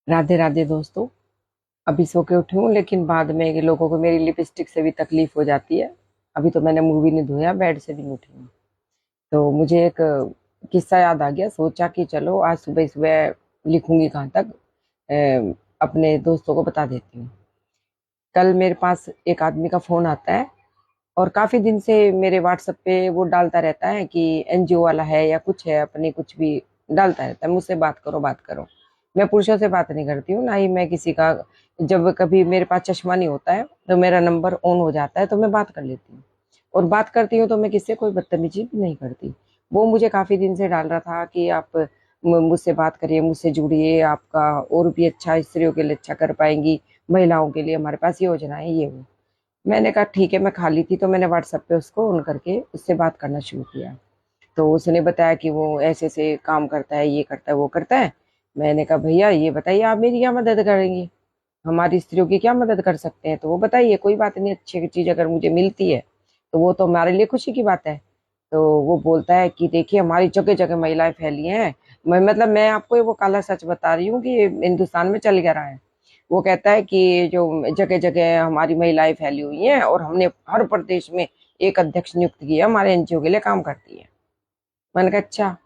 राधे राधे दोस्तों। अभी सो के उठी हूँ, लेकिन बाद में ये लोगों को मेरी लिपस्टिक से भी तकलीफ हो जाती है। अभी तो मैंने मुंह भी नहीं धोया, बेड से भी नहीं उठी हूँ। तो मुझे एक किस्सा याद आ गया। सोचा कि चलो आज सुबह सुबह लिखूंगी कहाँ तक, अपने दोस्तों को बता देती हूँ। कल मेरे पास एक आदमी का फोन आता है, और काफी दिन से मेरे व्हाट्सएप पे वो डालता रहता है कि एनजीओ वाला है या कुछ है, अपने कुछ भी डालता रहता है, मुझसे बात करो बात करो। मैं पुरुषों से बात नहीं करती हूँ, ना ही मैं किसी का। जब कभी मेरे पास चश्मा नहीं होता है तो मेरा नंबर ऑन हो जाता है तो मैं बात कर लेती हूँ। और बात करती हूँ तो मैं किससे कोई बदतमीजी भी नहीं करती। वो मुझे काफी दिन से डाल रहा था कि आप मुझसे बात करिए, मुझसे जुड़िए, आपका और भी अच्छा स्त्रियों के लिए अच्छा कर पाएंगी, महिलाओं के लिए हमारे पास योजना है ये वो। मैंने कहा ठीक है, मैं खाली थी तो मैंने व्हाट्सएप पे उसको ऑन करके उससे बात करना शुरू किया। तो उसने बताया कि वो ऐसे ऐसे काम करता है, ये करता है वो करता है। मैंने कहा भैया ये बताइए आप मेरी क्या मदद करेंगी, हमारी स्त्रियों की क्या मदद कर सकते हैं। तो वो बताइए, कोई बात नहीं, अच्छी चीज अगर मुझे मिलती है तो वो तो हमारे लिए खुशी की बात है। तो वो बोलता है कि देखिए हमारी जगह जगह महिलाएं फैली हैं। मतलब मैं आपको वो काला सच बता रही हूँ कि ये हिंदुस्तान में चल क्या रहा है। वो कहता है कि जो जगह जगह हमारी महिलाएं फैली हुई हैं, और हमने हर प्रदेश में एक अध्यक्ष नियुक्त किया, हमारे एनजीओ के लिए काम करती है। मैंने कहा अच्छा।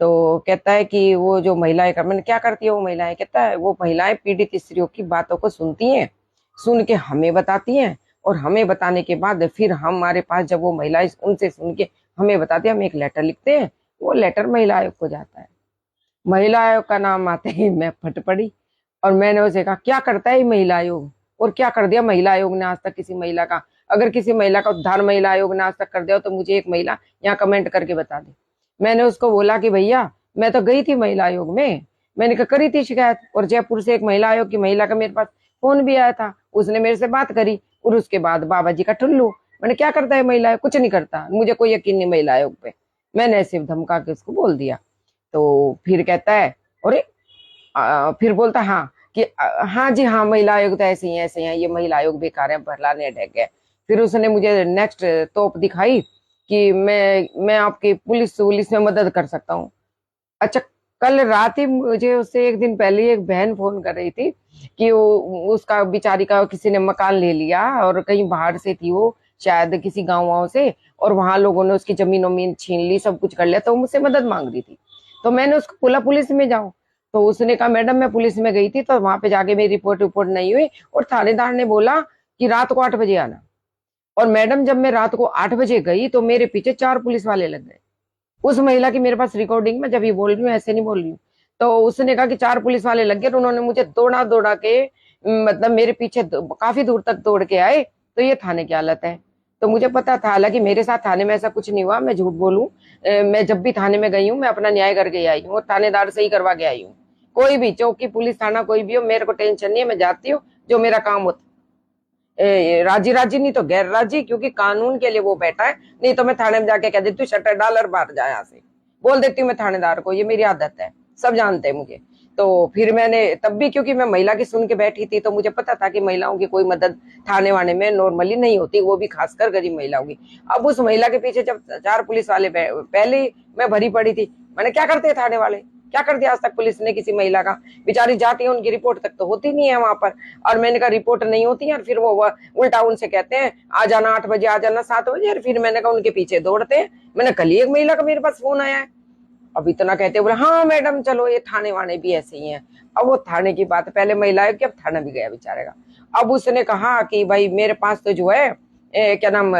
तो कहता है कि वो जो महिलाएं कर, मैंने क्या करती है वो महिलाएं, कहता है वो महिलाएं पीड़ित स्त्रियों की बातों को सुनती हैं, सुन के हमें बताती हैं, और हमें बताने के बाद फिर हमारे पास जब वो महिलाएं उनसे सुन के हमें बताती है, हम एक लेटर लिखते हैं, वो लेटर महिला आयोग को जाता है। महिला आयोग का नाम आते ही मैं फट पड़ी। और मैंने उसे कहा क्या करता है ये महिला आयोग, और क्या कर दिया महिला आयोग ने आज तक किसी महिला का। अगर किसी महिला का उद्धार महिला आयोग ने आज तक कर दिया हो तो मुझे एक महिला यहाँ कमेंट करके बता दे। मैंने उसको बोला कि भैया मैं तो गई थी महिला आयोग में, मैंने कहा करी थी शिकायत, और जयपुर से एक महिला आयोग की महिला का मेरे पास फोन भी आया था, उसने मेरे से बात करी। और उसके बाद बाबा जी का टुल्लू। मैंने क्या करता है महिला आयोग, कुछ नहीं करता, मुझे कोई यकीन नहीं महिला आयोग पे। मैंने ऐसे धमका के उसको बोल दिया। तो फिर कहता है, अरे फिर बोलता हाँ कि हाँ जी हाँ, महिला आयोग तो ऐसे ही है, ये महिला आयोग बेकार है, फलाने ढेक है। फिर उसने मुझे नेक्स्ट तोप दिखाई कि मैं आपकी पुलिस पुलिस में मदद कर सकता हूँ। अच्छा, कल रात ही मुझे उससे एक दिन पहले एक बहन फोन कर रही थी कि वो उसका बेचारी का किसी ने मकान ले लिया, और कहीं बाहर से थी वो, शायद किसी गाँव वाँव से, और वहां लोगों ने उसकी जमीन वमीन छीन ली, सब कुछ कर लिया, तो वो मुझसे मदद मांग रही थी। तो मैंने उसको बोला पुलिस में जाओ। तो उसने कहा मैडम मैं पुलिस में गई थी, तो वहां पे जाके मेरी रिपोर्ट रिपोर्ट नहीं हुई, और थानेदार ने बोला कि रात को 8 बजे आना। और मैडम जब मैं रात को 8 बजे गई तो मेरे पीछे 4 पुलिस वाले लग गए। उस महिला की मेरे पास रिकॉर्डिंग में, जब ये बोल रही हूँ ऐसे नहीं बोल रही हूँ। तो उसने कहा कि 4 पुलिस वाले लग गए, और उन्होंने मुझे दौड़ा दौड़ा के, मतलब मेरे पीछे काफी दूर तक दौड़ के आए। तो ये थाने की हालत है। तो मुझे पता था, हालांकि मेरे साथ थाने में ऐसा कुछ नहीं हुआ, मैं झूठ बोलूं। मैं जब भी थाने में गई हूँ मैं अपना न्याय करके आई हूँ, और थानेदार से ही करवा के आई हूँ। कोई भी चौकी पुलिस थाना कोई भी हो, मेरे को टेंशन नहीं है, मैं जाती हूँ जो मेरा काम होता। राजी राजी नहीं तो गैर राजी, क्योंकि कानून के लिए वो बैठा है। नहीं तो मैं थाने में जाके कह देती हूँ शटर डाल और बाहर जा यहाँ से, बोल देती हूँ मैं थानेदार को, ये मेरी आदत है, सब जानते हैं मुझे। तो फिर मैंने तब भी, क्योंकि मैं महिला की सुन के बैठी थी, तो मुझे पता था कि महिलाओं की कोई मदद थाने वाने में नॉर्मली नहीं होती, वो भी खासकर गरीब महिलाओं की। अब उस महिला के पीछे जब 4 पुलिस वाले, पहले ही मैं भरी पड़ी थी। मैंने क्या करते हैं थाने वाले, क्या कर दिया आज तक पुलिस ने किसी महिला का। बेचारी जाती है, उनकी रिपोर्ट तक तो होती नहीं है वहां पर। और मैंने कहा रिपोर्ट नहीं होती है, और फिर वो उल्टा उनसे कहते हैं आ जाना 8 बजे, आ जाना 7 बजे, और फिर मैंने कहा उनके पीछे दौड़ते हैं। मैंने कल ही एक महिला का मेरे पास फोन आया है। अब इतना कहते बोले हाँ मैडम चलो, ये थाने वाने भी ऐसे ही हैं। अब वो थाने की बात पहले महिला है कि अब थाना भी गया बेचारे का। अब उसने कहा कि भाई मेरे पास तो जो है क्या नाम,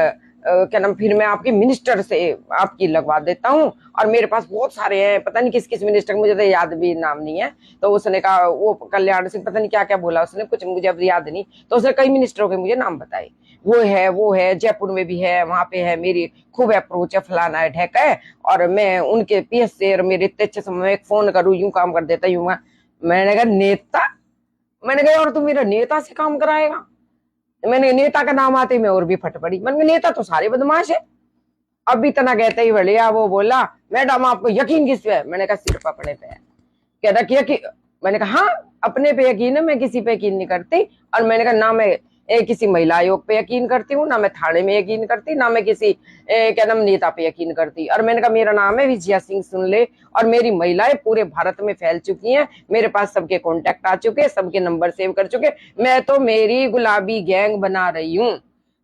फिर मैं आपकी मिनिस्टर से आपकी लगवा देता हूँ, और मेरे पास बहुत सारे हैं, पता नहीं किस किस मिनिस्टर, मुझे तो याद भी नाम नहीं है। तो उसने कहा वो कल्याण सिंह, पता नहीं क्या क्या बोला उसने, कुछ मुझे अब याद नहीं। तो उसने कई मिनिस्टरों के मुझे नाम बताए, वो है जयपुर में भी है, वहां पे है, मेरी खूब अप्रोच है, फलाना है ढेका है, और मैं उनके पीएस से मेरे इतने अच्छे समय में एक फोन करूँ यूं काम कर देता यूं। मैंने कहा नेता, मैंने कहा और तू मेरा नेता से काम कराएगा। मैंने नेता का नाम आते ही मैं और भी फट पड़ी, मैंने कहा नेता तो सारे बदमाश है। अब इतना कहते ही बढ़िया वो बोला मैडम आपको यकीन किस पे है। मैंने कहा सिर्फ अपने पे है। कहता कि मैंने कहा हाँ अपने पे यकीन है, मैं किसी पे यकीन नहीं करती। और मैंने कहा ना मैं किसी महिला आयोग पे यकीन करती हूँ, ना मैं थाने में यकीन करती, ना मैं किसी क्या नाम नेता पे यकीन करती। और मैंने कहा मेरा नाम है विजया सिंह, सुन ले। और मेरी महिलाएं पूरे भारत में फैल चुकी हैं, मेरे पास सबके कॉन्टेक्ट आ चुके, सबके नंबर सेव कर चुके, मैं तो मेरी गुलाबी गैंग बना रही हूँ।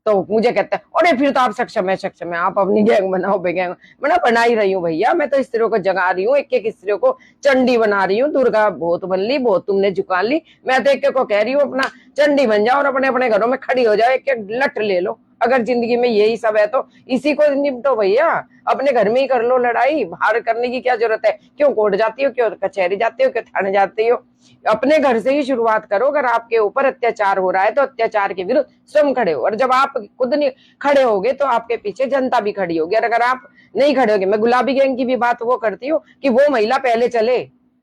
तो मुझे कहता है अरे फिर तो आप सक्षम है, सक्षम है, आप अपनी गैंग बनाओ, बेगैंग बना ही रही हूँ भैया। मैं तो स्त्रियों को जगा रही हूँ, एक एक स्त्रियों को चंडी बना रही हूँ। दुर्गा बहुत बन ली, बहुत तुमने झुका ली, मैं तो एक एक को कह रही हूँ अपना चंडी बन जाओ और अपने अपने घरों में खड़ी हो जाओ, एक एक लट ले लो। अगर जिंदगी में यही सब है तो इसी को निपटो भैया, अपने घर में ही कर लो लड़ाई, बाहर करने की क्या जरूरत है? क्यों कोर्ट जाती हो, क्यों कचहरी जाती हो, क्यों थाने जाती हो? अपने घर से ही शुरुआत करो। अगर आपके ऊपर अत्याचार हो रहा है तो अत्याचार के विरुद्ध स्वयं खड़े हो, और जब आप खुद नहीं खड़े होगे तो आपके पीछे जनता भी खड़ी होगी। और अगर आप नहीं खड़े होगे, मैं गुलाबी गैंग की भी बात वो करती हूँ कि वो महिला पहले चले,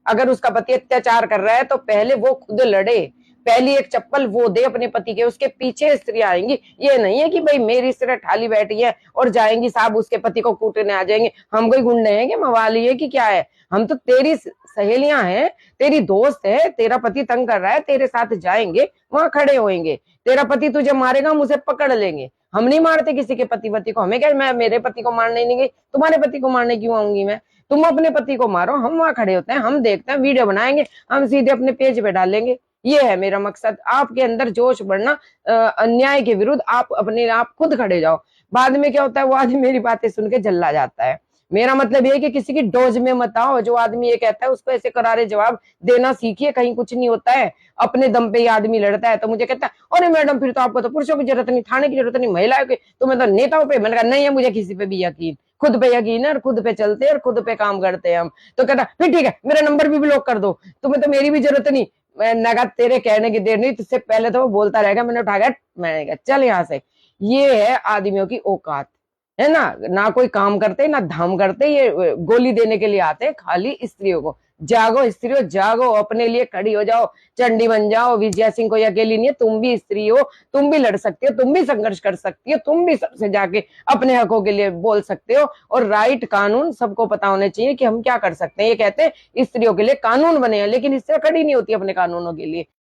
अगर उसका पति अत्याचार कर रहा है तो पहले वो खुद लड़े, पहली एक चप्पल वो दे अपने पति के, उसके पीछे स्त्रियां आएंगी। ये नहीं है कि भाई मेरी स्त्री ठाली बैठी है और जाएंगी साहब उसके पति को कूटने आ जाएंगे। हम कोई गुंडे हैं कि मवाली है कि क्या है? हम तो तेरी सहेलियां हैं, तेरी दोस्त है, तेरा पति तंग कर रहा है, तेरे साथ जाएंगे, वहां खड़े होएंगे। तेरा पति तुझे मारेगा, हम उसे पकड़ लेंगे। हम नहीं मारते किसी के पति को, हमें क्या, मैं मेरे पति को मारने नहीं गई, तुम्हारे पति को मारने क्यों आऊंगी मैं? तुम अपने पति को मारो, हम वहां खड़े होते हैं, हम देखते हैं, वीडियो बनाएंगे, हम सीधे अपने पेज पे डालेंगे। ये है मेरा मकसद, आपके अंदर जोश बढ़ना, अन्याय के विरुद्ध आप अपने आप खुद खड़े जाओ। बाद में क्या होता है, वो आदमी मेरी बातें सुन के जल्ला जाता है। मेरा मतलब ये है कि किसी की डोज में मत आओ। जो आदमी ये कहता है उसको ऐसे करारे जवाब देना सीखिए, कहीं कुछ नहीं होता है, अपने दम पे ये आदमी लड़ता है। तो मुझे कहता है अरे मैडम फिर तो आपको तो पुरुषों की जरूरत नहीं, थाने की जरूरत नहीं, महिलाओं की, तुम्हें तो नेताओं पे। मैंने कहा नहीं है मुझे किसी पे भी यकीन, खुद पे यकीन है और खुद पे चलते हैं और खुद पे काम करते हैं हम। तो कहता फिर ठीक है मेरा नंबर भी ब्लॉक कर दो, तुम्हें तो मेरी भी जरूरत नहीं। मैंने कहा तेरे कहने की देर नहीं, तुझसे पहले तो वो बोलता रहेगा। मैंने उठा गया, मैंने कहा चल यहाँ से। ये है आदमियों की औकात, है ना? ना कोई काम करते ना धाम करते, ये गोली देने के लिए आते हैं खाली स्त्रियों को। जागो स्त्रियों, जागो, अपने लिए खड़ी हो जाओ, चंडी बन जाओ। विजया सिंह कोई अकेली नहीं है, तुम भी स्त्री हो, तुम भी लड़ सकती हो, तुम भी संघर्ष कर सकती हो, तुम भी सबसे जाके अपने हकों के लिए बोल सकते हो। और राइट, कानून सबको पता होने चाहिए कि हम क्या कर सकते हैं। ये कहते हैं स्त्रियों के लिए कानून बने हैं, लेकिन इससे खड़ी नहीं होती अपने कानूनों के लिए।